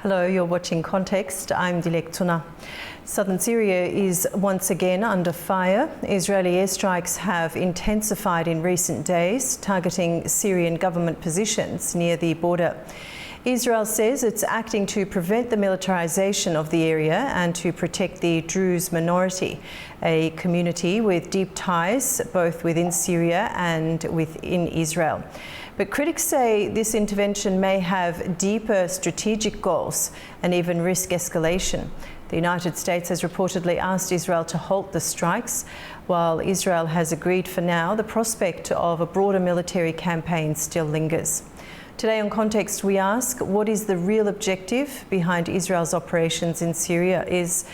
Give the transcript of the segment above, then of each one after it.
Hello, you're watching Context. I'm Dilek Tuna. Southern Syria is once again under fire. Israeli airstrikes have intensified in recent days, targeting Syrian government positions near the border. Israel says it's acting to prevent the militarization of the area and to protect the Druze minority, a community with deep ties both within Syria and within Israel. But critics say this intervention may have deeper strategic goals and even risk escalation. The United States has reportedly asked Israel to halt the strikes, while Israel has agreed for now. The prospect of a broader military campaign still lingers. Today on Context, we ask, what is the real objective behind Israel's operations in Syria? Is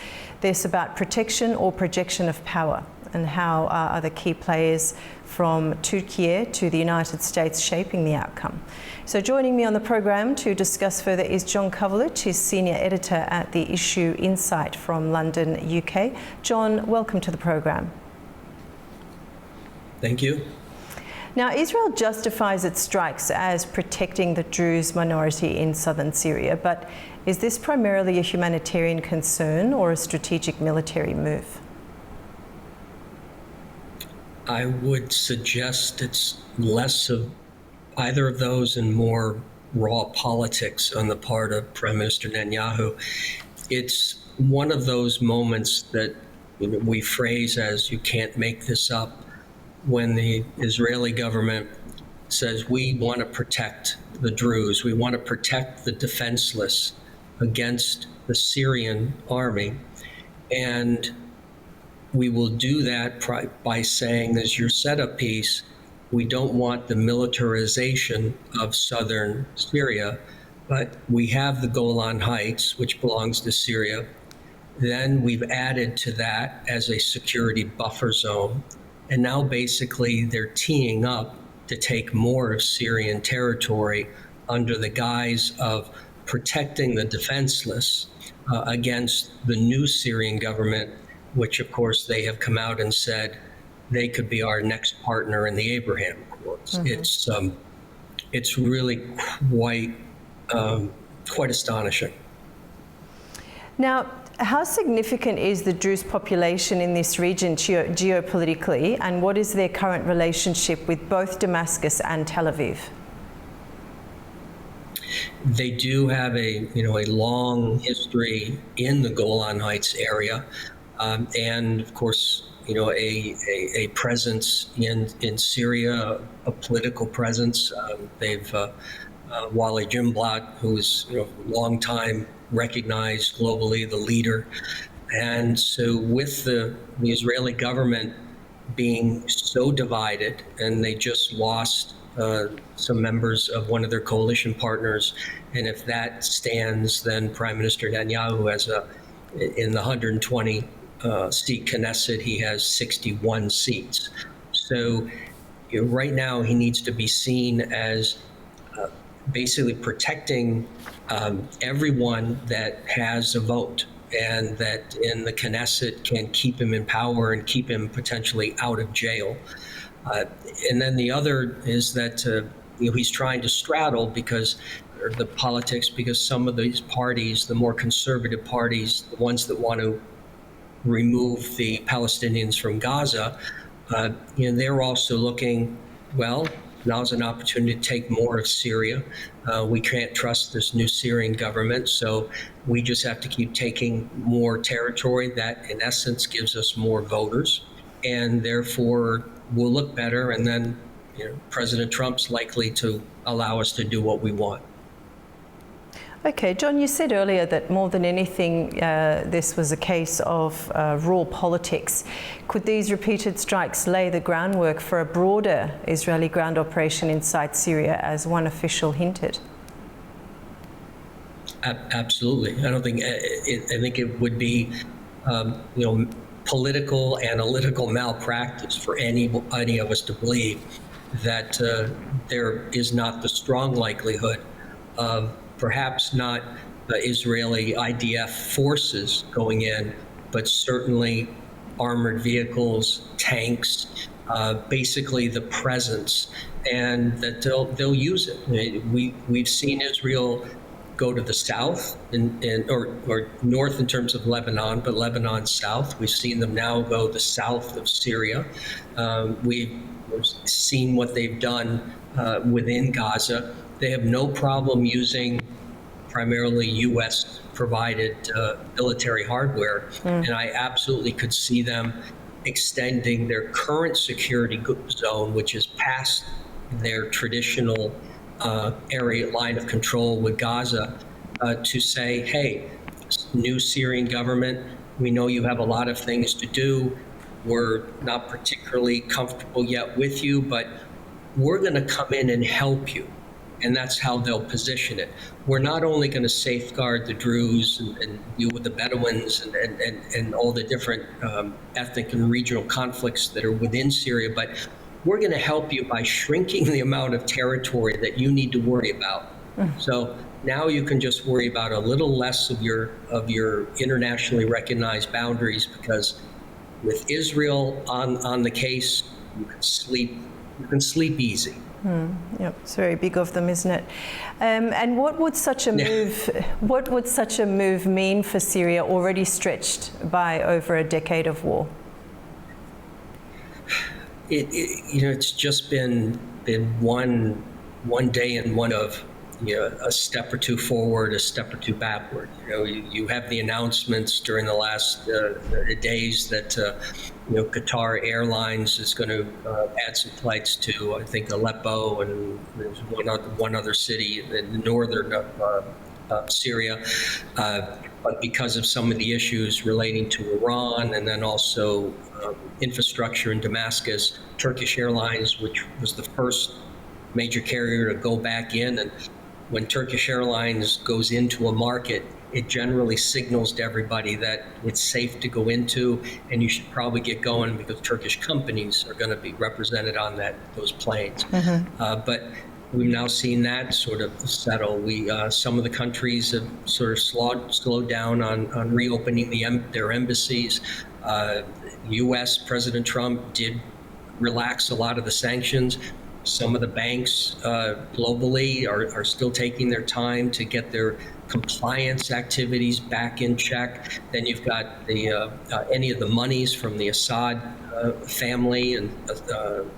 this about protection or projection of power? And how are other key players from Turkey to the United States shaping the outcome? So joining me on the program to discuss further is John Kovalich, who's senior editor at the Issue Insight from London, UK. John, welcome to the program. Thank you. Now, Israel justifies its strikes as protecting the Druze minority in southern Syria, but is this primarily a humanitarian concern or a strategic military move? I would suggest it's less of either of those and more raw politics on the part of Prime Minister Netanyahu. It's one of those moments that we phrase as "you can't make this up," when the Israeli government says we want to protect the Druze, we want to protect the defenseless against the Syrian army, and we will do that by saying, as your setup piece, we don't want the militarization of southern Syria, but we have the Golan Heights, which belongs to Syria. Then we've added to that as a security buffer zone. And now basically they're teeing up to take more of Syrian territory under the guise of protecting the defenseless against the new Syrian government, which of course they have come out and said they could be our next partner in the Abraham Accords. Mm-hmm. It's really quite astonishing. Now, how significant is the Druze population in this region geopolitically, and what is their current relationship with both Damascus and Tel Aviv? They do have a long history in the Golan Heights area. And of course, a presence in Syria, a political presence. They've Wally Jimblad, who's long time recognized globally, the leader. And so with the Israeli government being so divided, and they just lost some members of one of their coalition partners, and if that stands, then Prime Minister Netanyahu has in the 120 seat Knesset, he has 61 seats. So right now he needs to be seen as basically protecting everyone that has a vote and that in the Knesset can keep him in power and keep him potentially out of jail. And then the other is that he's trying to straddle the politics, because some of these parties, the more conservative parties, the ones that want to remove the Palestinians from Gaza, they're also looking, well, now's an opportunity to take more of Syria. We can't trust this new Syrian government, so we just have to keep taking more territory. That, in essence, gives us more voters, and therefore we'll look better, and then President Trump's likely to allow us to do what we want. Okay, John, you said earlier that more than anything, this was a case of raw politics. Could these repeated strikes lay the groundwork for a broader Israeli ground operation inside Syria, as one official hinted? Absolutely. I think it would be, political, analytical malpractice for any of us to believe that there is not the strong likelihood of perhaps not the Israeli IDF forces going in, but certainly armored vehicles, tanks, basically the presence, and that they'll use it. We've seen Israel go to the south or north in terms of Lebanon, but Lebanon south. We've seen them now go the south of Syria. We've seen what they've done within Gaza. They have no problem using primarily U.S. provided military hardware, and I absolutely could see them extending their current security zone, which is past their traditional area line of control with Gaza, to say, hey, new Syrian government, we know you have a lot of things to do. We're not particularly comfortable yet with you, but we're going to come in and help you. And that's how they'll position it. We're not only going to safeguard the Druze and deal with the Bedouins and all the different ethnic and regional conflicts that are within Syria, but we're going to help you by shrinking the amount of territory that you need to worry about. So now you can just worry about a little less of your internationally recognized boundaries, because with Israel on the case, you can sleep easy. Yep, it's very big of them, isn't it? And what would such a move? What would such a move mean for Syria, already stretched by over a decade of war? It's just been one day and one of a step or two forward, a step or two backward. You have the announcements during the last days that Qatar Airlines is going to add some flights to, I think, Aleppo, and there's one other city in the northern of Syria. But because of some of the issues relating to Iran, and then also infrastructure in Damascus, Turkish Airlines, which was the first major carrier to go back in, and when Turkish Airlines goes into a market, it generally signals to everybody that it's safe to go into, and you should probably get going, because Turkish companies are going to be represented on those planes. But we've now seen that sort of settle. Some of the countries have sort of slowed down on reopening their embassies. U.S. President Trump did relax a lot of the sanctions. Some of the banks globally are still taking their time to get their compliance activities back in check. Then you've got any of the monies from the Assad family and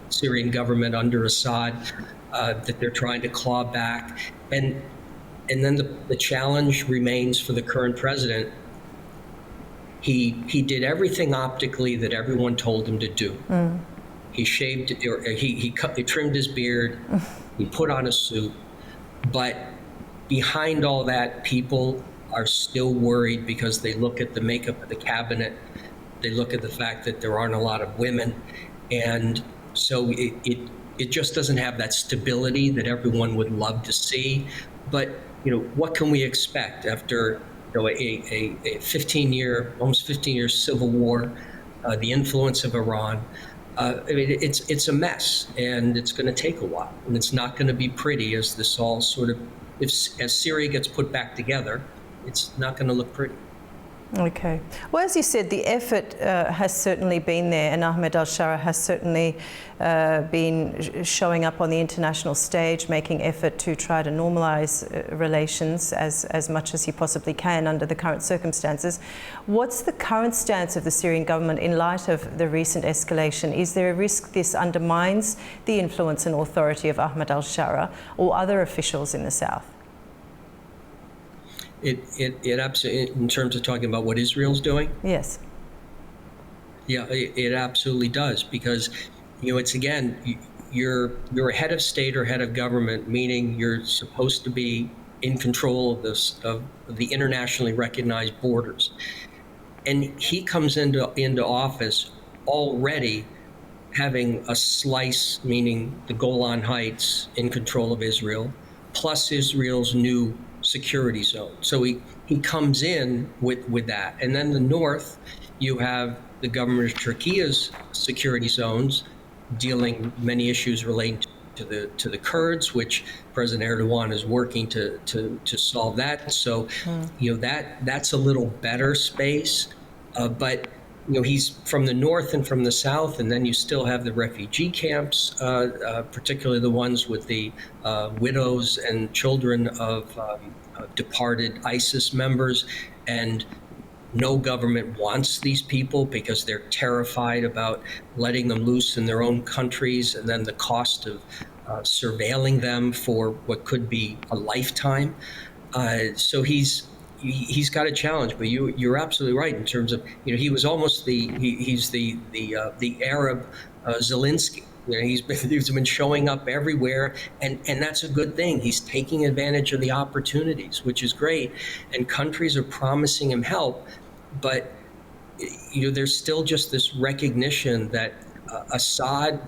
Syrian government under Assad that they're trying to claw back. And then the challenge remains for the current president. He did everything optically that everyone told him to do. He shaved, or he trimmed his beard, he put on a suit, but behind all that, people are still worried, because they look at the makeup of the cabinet, they look at the fact that there aren't a lot of women, and so it just doesn't have that stability that everyone would love to see. But what can we expect after a almost 15-year civil war, the influence of Iran? It's a mess, and it's going to take a while, and it's not going to be pretty as this all sort of, as Syria gets put back together, it's not going to look pretty. Okay. Well, as you said, the effort has certainly been there, and Ahmed al-Shara has certainly been showing up on the international stage, making effort to try to normalise relations as much as he possibly can under the current circumstances. What's the current stance of the Syrian government in light of the recent escalation? Is there a risk this undermines the influence and authority of Ahmed al-Shara or other officials in the south? It absolutely, in terms of talking about what Israel's doing? Yes. Yeah, it absolutely does, because it's, again, you're a head of state or head of government, meaning you're supposed to be in control of the internationally recognized borders, and he comes into office already having a slice, meaning the Golan Heights, in control of Israel, plus Israel's new security zone. So he comes in with that. And then the north, you have the government of Turkey's security zones dealing many issues relating to the Kurds, which President Erdogan is working to solve that. So that's a little better space. But he's from the north and from the south, and then you still have the refugee camps, particularly the ones with the widows and children of departed ISIS members, and no government wants these people because they're terrified about letting them loose in their own countries, and then the cost of surveilling them for what could be a lifetime. So he's got a challenge, but you're absolutely right in terms of, he was almost he's the Arab Zelensky. He's been showing up everywhere, and that's a good thing. He's taking advantage of the opportunities, which is great, and countries are promising him help, but there's still just this recognition that Assad,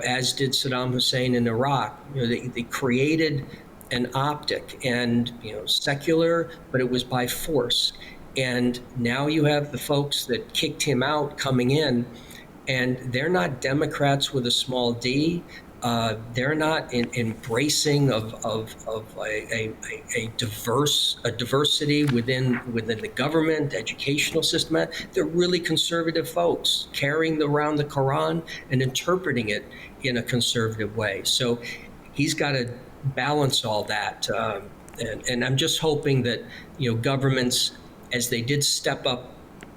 as did Saddam Hussein in Iraq, they created an optic and secular, but it was by force. And now you have the folks that kicked him out coming in, and they're not Democrats with a small d. They're not embracing of a diversity within the government, educational system. They're really conservative folks carrying around the Quran and interpreting it in a conservative way. So he's got to balance all that, and I'm just hoping that governments, as they did step up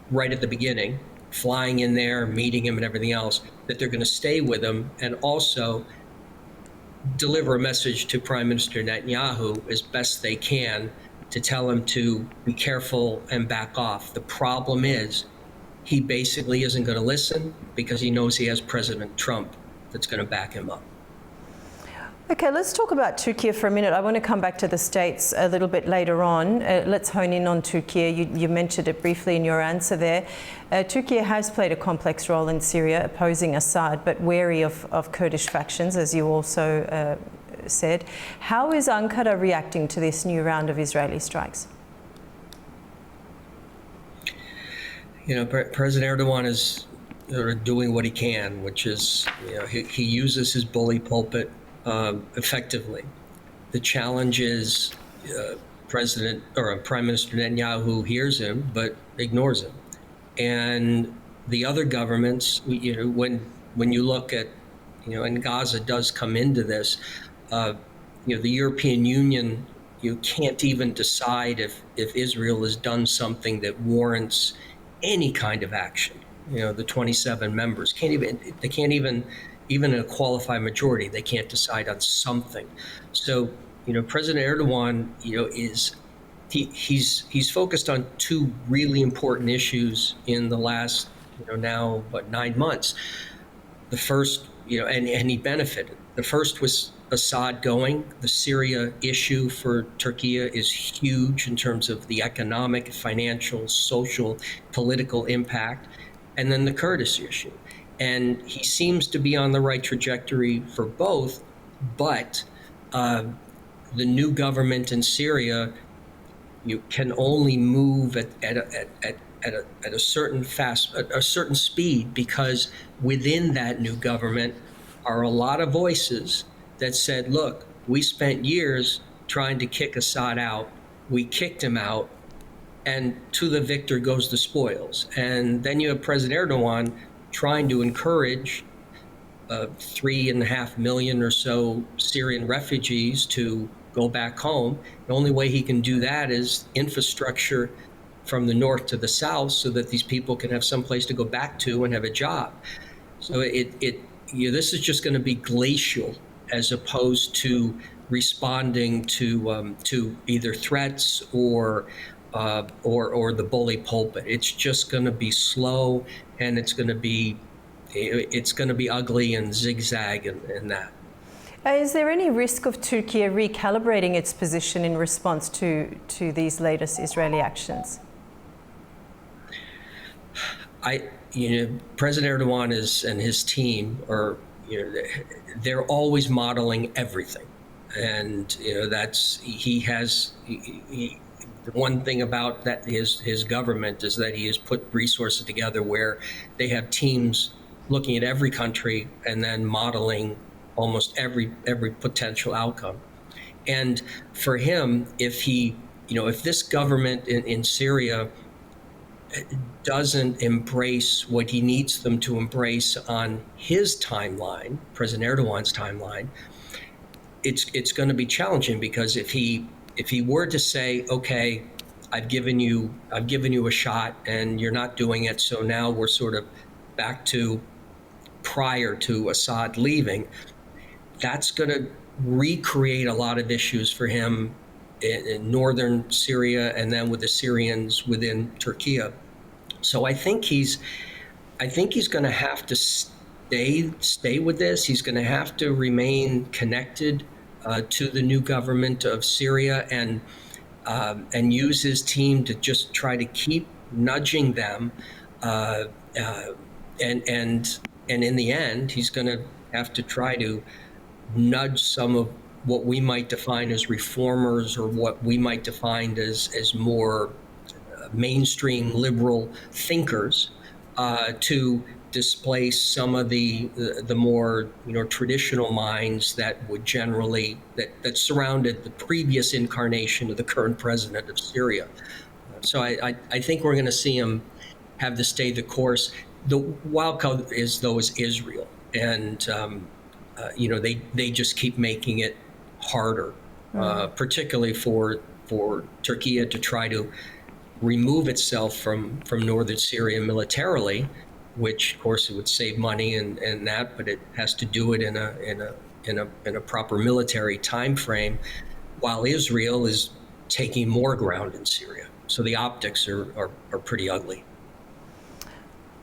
right at the beginning, flying in there, meeting him and everything else, that they're going to stay with him and also deliver a message to Prime Minister Netanyahu as best they can to tell him to be careful and back off. The problem is he basically isn't going to listen because he knows he has President Trump that's going to back him up. Okay, let's talk about Turkey for a minute. I want to come back to the States a little bit later on. Let's hone in on Turkey. You mentioned it briefly in your answer there. Turkey has played a complex role in Syria, opposing Assad, but wary of Kurdish factions, as you also said. How is Ankara reacting to this new round of Israeli strikes? President Erdogan is doing what he can, which is, he uses his bully pulpit effectively. The challenge is Prime Minister Netanyahu hears him but ignores him, and the other governments. When you look at, and Gaza does come into this, the European Union, you can't even decide if Israel has done something that warrants any kind of action. The 27 members can't even in a qualified majority, they can't decide on something. So, President Erdogan, he's focused on two really important issues in the last, now 9 months. The first, and he benefited. The first was Assad going. The Syria issue for Turkey is huge in terms of the economic, financial, social, political impact, and then the Kurdish issue. And he seems to be on the right trajectory for both, but the new government in Syria, you can only move at a certain speed, because within that new government are a lot of voices that said, look, we spent years trying to kick Assad out. We kicked him out, and to the victor goes the spoils. And then you have President Erdogan trying to encourage 3.5 million or so Syrian refugees to go back home. The only way he can do that is infrastructure from the north to the south, so that these people can have some place to go back to and have a job. So this is just going to be glacial, as opposed to responding to either threats or the bully pulpit. It's just going to be slow, and it's going to be ugly and zigzag in that. Is there any risk of Turkey recalibrating its position in response to these latest Israeli actions? President Erdogan and his team are, they're always modeling everything, and the one thing about that his government is that he has put resources together where they have teams looking at every country and then modeling almost every potential outcome. And for him, if this government in Syria doesn't embrace what he needs them to embrace on his timeline, President Erdogan's timeline, it's going to be challenging, because if he if he were to say, okay, I've given you a shot and you're not doing it, so now we're sort of back to prior to Assad leaving, that's going to recreate a lot of issues for him in northern Syria and then with the Syrians within Turkey. So I think he's going to have to stay with this. He's going to have to remain connected to the new government of Syria and use his team to just try to keep nudging them. Uh, uh, and in the end, he's going to have to try to nudge some of what we might define as reformers or what we might define as more mainstream liberal thinkers to displace some of the more traditional minds that would generally that surrounded the previous incarnation of the current president of Syria. So I think we're going to see him have to stay the course. The wild card is Israel, and they just keep making it harder, particularly for Turkey to try to remove itself from northern Syria militarily, which of course it would save money and that, but it has to do it in a proper military time frame, while Israel is taking more ground in Syria. So the optics are pretty ugly.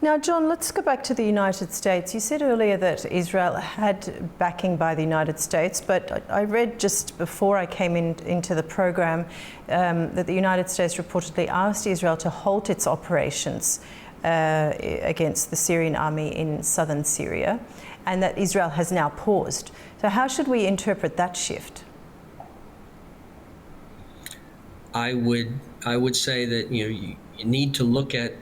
Now, John, let's go back to the United States. You said earlier that Israel had backing by the United States, but I read just before I came into the program that the United States reportedly asked Israel to halt its operations against the Syrian army in southern Syria, and that Israel has now paused. So how should we interpret that shift? I would say that you need to look at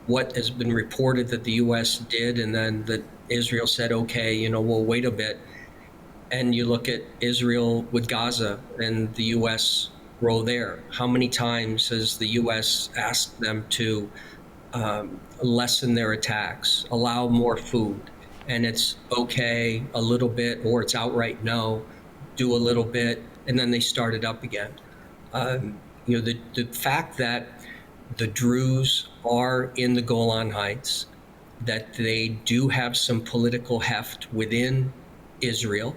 what has been reported that the U.S. did, and then that Israel said, okay, we'll wait a bit. And you look at Israel with Gaza and the U.S. role there. How many times has the U.S. asked them to lessen their attacks, allow more food? And it's okay a little bit, or it's outright no, do a little bit, and then they start it up again. The fact that the Druze are in the Golan Heights, that they do have some political heft within Israel,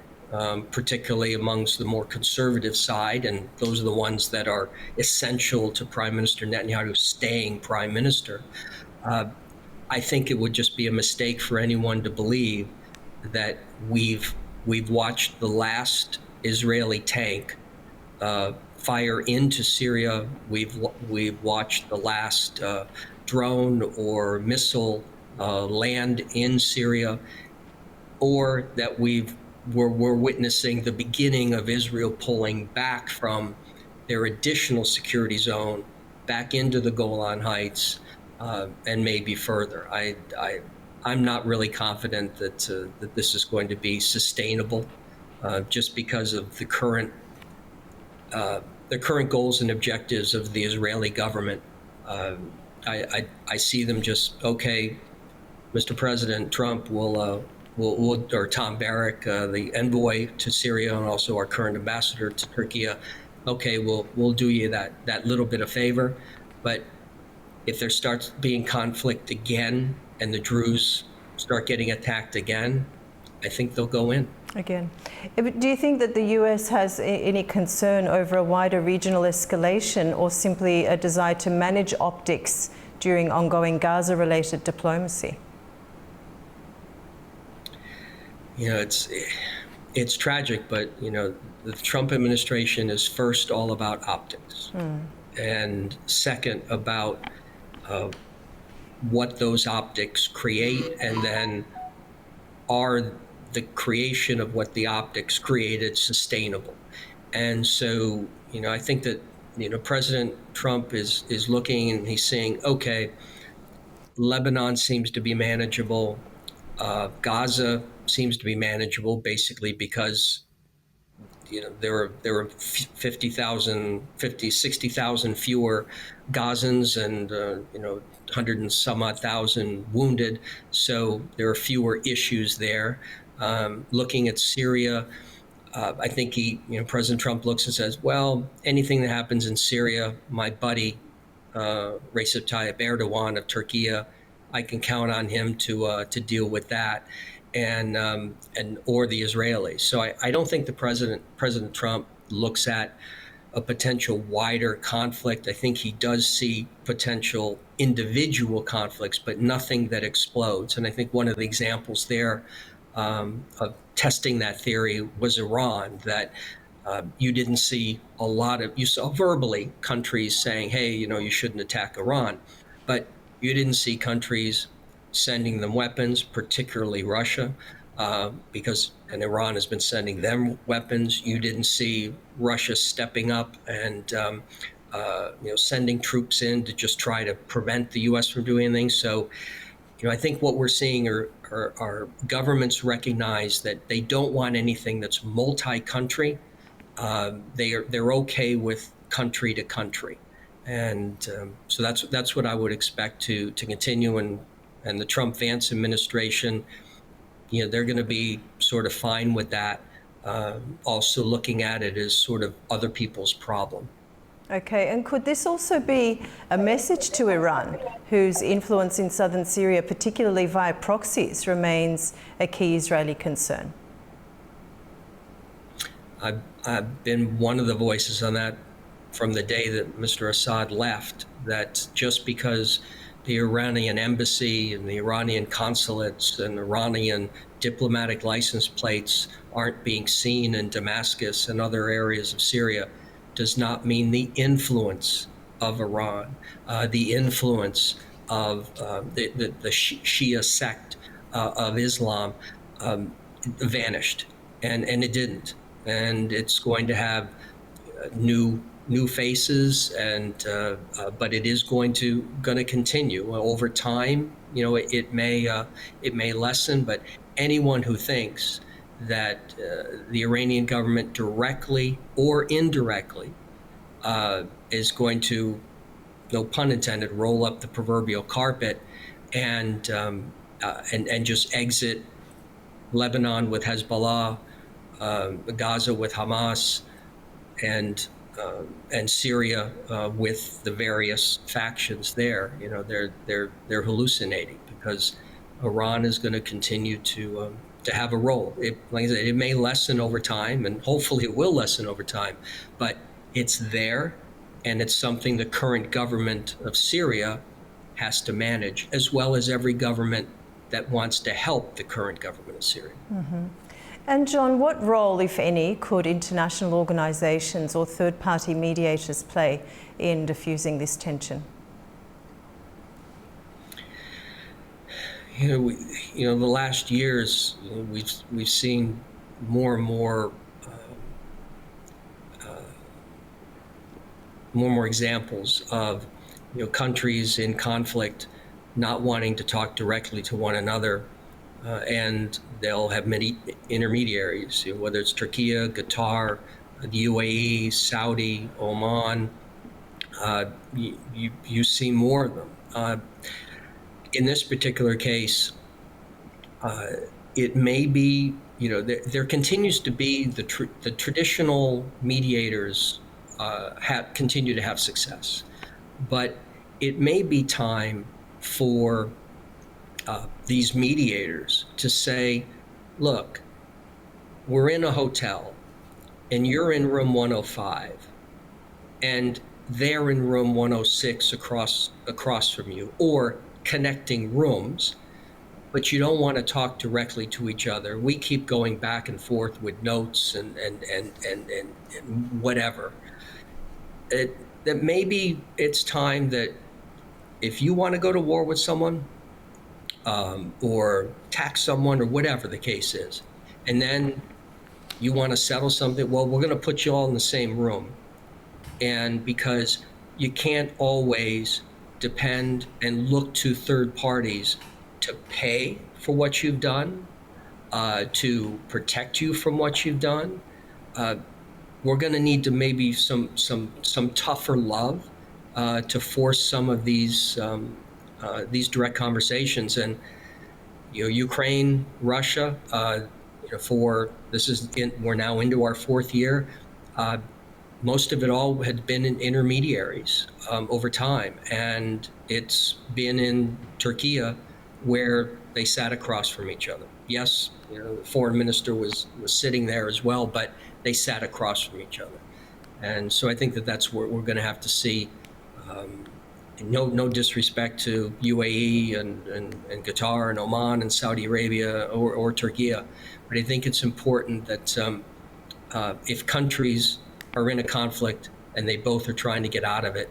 particularly amongst the more conservative side, and those are the ones that are essential to Prime Minister Netanyahu staying prime minister. I think it would just be a mistake for anyone to believe that we've watched the last Israeli tank fire into Syria. We've watched the last drone or missile land in Syria, or that we're witnessing the beginning of Israel pulling back from their additional security zone back into the Golan Heights and maybe further. I'm not really confident that this is going to be sustainable, just because of the current goals and objectives of the Israeli government. I see them just, okay, Mr. President Trump will or Tom Barrack, the envoy to Syria and also our current ambassador to Turkey, okay, we'll do you that little bit of favor. But if there starts being conflict again and the Druze start getting attacked again, I think they'll go in. Again. Do you think that the US has any concern over a wider regional escalation, or simply a desire to manage optics during ongoing Gaza-related diplomacy? It's tragic, but the Trump administration is first all about optics, and second about what those optics create, and then are the creation of what the optics created sustainable. And so, I think that, President Trump is looking and he's saying, okay, Lebanon seems to be manageable. Gaza seems to be manageable, basically because, there were 60,000 fewer Gazans and, 100 and some odd thousand wounded. So there are fewer issues there. Looking at Syria, I think President Trump looks and says, well, anything that happens in Syria, my buddy Recep Tayyip Erdogan of Turkey, I can count on him to deal with that, and or the Israelis. So I don't think President Trump looks at a potential wider conflict. I think he does see potential individual conflicts, but nothing that explodes. And I think one of the examples there of testing that theory was Iran, that you didn't see a lot of, you saw verbally countries saying, hey, you shouldn't attack Iran, but you didn't see countries sending them weapons, particularly Russia, and Iran has been sending them weapons. You didn't see Russia stepping up and sending troops in to just try to prevent the U.S. from doing anything. So, I think what we're seeing are governments recognize that they don't want anything that's multi-country. They're okay with country to country, and so that's what I would expect to continue. And the Trump-Vance administration, they're going to be sort of fine with that. Also looking at it as sort of other people's problem. Okay, and could this also be a message to Iran, whose influence in southern Syria, particularly via proxies, remains a key Israeli concern? I've been one of the voices on that from the day that Mr. Assad left, that just because the Iranian embassy and the Iranian consulates and Iranian diplomatic license plates aren't being seen in Damascus and other areas of Syria does not mean the influence of Iran, the influence of the Shia sect of Islam vanished, and it didn't. And it's going to have new faces, and but it is going to continue over time. It may lessen, but anyone who thinks that the Iranian government directly or indirectly is going to, no pun intended, roll up the proverbial carpet and just exit Lebanon with Hezbollah, Gaza with Hamas, and Syria with the various factions there. They're hallucinating, because Iran is going to continue to have a role. Like I said, it may lessen over time, and hopefully it will lessen over time, but it's there, and it's something the current government of Syria has to manage, as well as every government that wants to help the current government of Syria. Mm-hmm. And John, what role, if any, could international organisations or third-party mediators play in diffusing this tension? The last years, we've seen more and more examples of countries in conflict not wanting to talk directly to one another, and they'll have many intermediaries, whether it's Turkey, Qatar, the UAE, Saudi, Oman. You see more of them. In this particular case, it may be, there continues to be the traditional mediators continue to have success, but it may be time for these mediators to say, look, we're in a hotel and you're in room 105 and they're in room 106 across from you, or connecting rooms, but you don't want to talk directly to each other. We keep going back and forth with notes and whatever. That maybe it's time that if you want to go to war with someone, or tax someone, or whatever the case is, and then you want to settle something, well, we're going to put you all in the same room. And because you can't always depend and look to third parties to pay for what you've done, to protect you from what you've done, we're going to need to maybe some tougher love to force some of these direct conversations. And Ukraine, Russia, we're now into our fourth year. Most of it all had been in intermediaries over time, and it's been in Turkey where they sat across from each other. Yes, the foreign minister was sitting there as well, but they sat across from each other. And so I think that's what we're going to have to see. No disrespect to UAE and Qatar and Oman and Saudi Arabia or Turkey, but I think it's important that if countries are in a conflict and they both are trying to get out of it,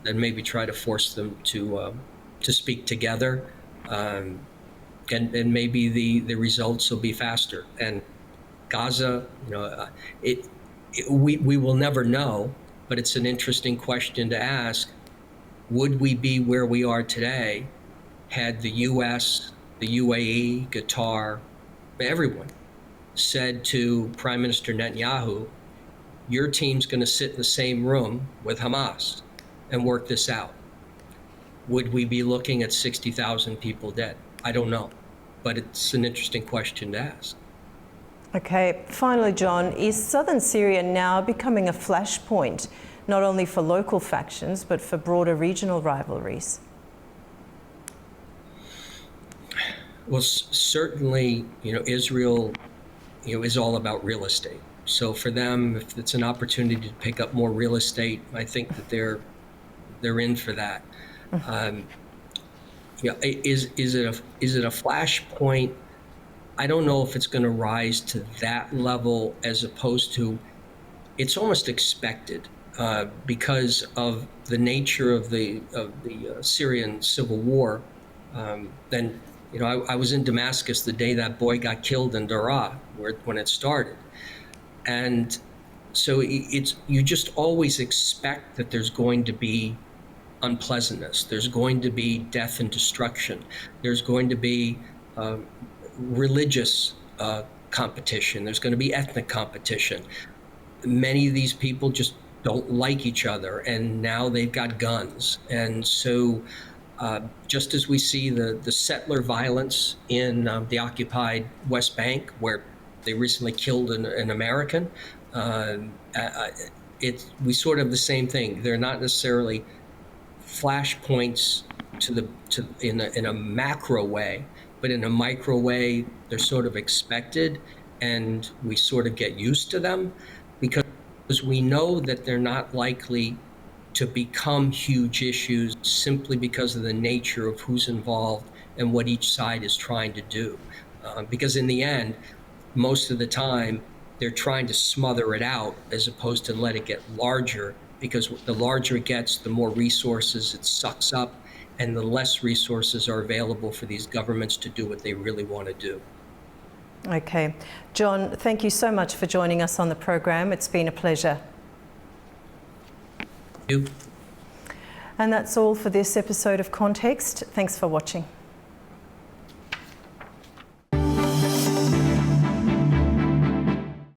then maybe try to force them to speak together, and maybe the results will be faster. And Gaza, we will never know, but it's an interesting question to ask. Would we be where we are today had the U.S., the UAE, Qatar, everyone said to Prime Minister Netanyahu, your team's going to sit in the same room with Hamas and work this out? Would we be looking at 60,000 people dead? I don't know, but it's an interesting question to ask. Okay, finally, John, is southern Syria now becoming a flashpoint, not only for local factions, but for broader regional rivalries? Well, certainly, Israel, is all about real estate. So for them, if it's an opportunity to pick up more real estate, I think that they're in for that. Is it a flashpoint? I don't know if it's going to rise to that level, as opposed to, it's almost expected because of the nature of the Syrian civil war. Then, I was in Damascus the day that boy got killed in Daraa, when it started, and so you just always expect that there's going to be unpleasantness. There's going to be death and destruction. There's going to be religious competition. There's going to be ethnic competition. Many of these people just don't like each other, and now they've got guns. And so just as we see the settler violence in the occupied West Bank, where they recently killed an American, we sort of the same thing. They're not necessarily flashpoints in a macro way, but in a micro way, they're sort of expected, and we sort of get used to them because we know that they're not likely to become huge issues simply because of the nature of who's involved and what each side is trying to do. Because in the end, most of the time, they're trying to smother it out as opposed to let it get larger, because the larger it gets, the more resources it sucks up, and the less resources are available for these governments to do what they really want to do. Okay. John, thank you so much for joining us on the program. It's been a pleasure. Thank you. And that's all for this episode of Context. Thanks for watching.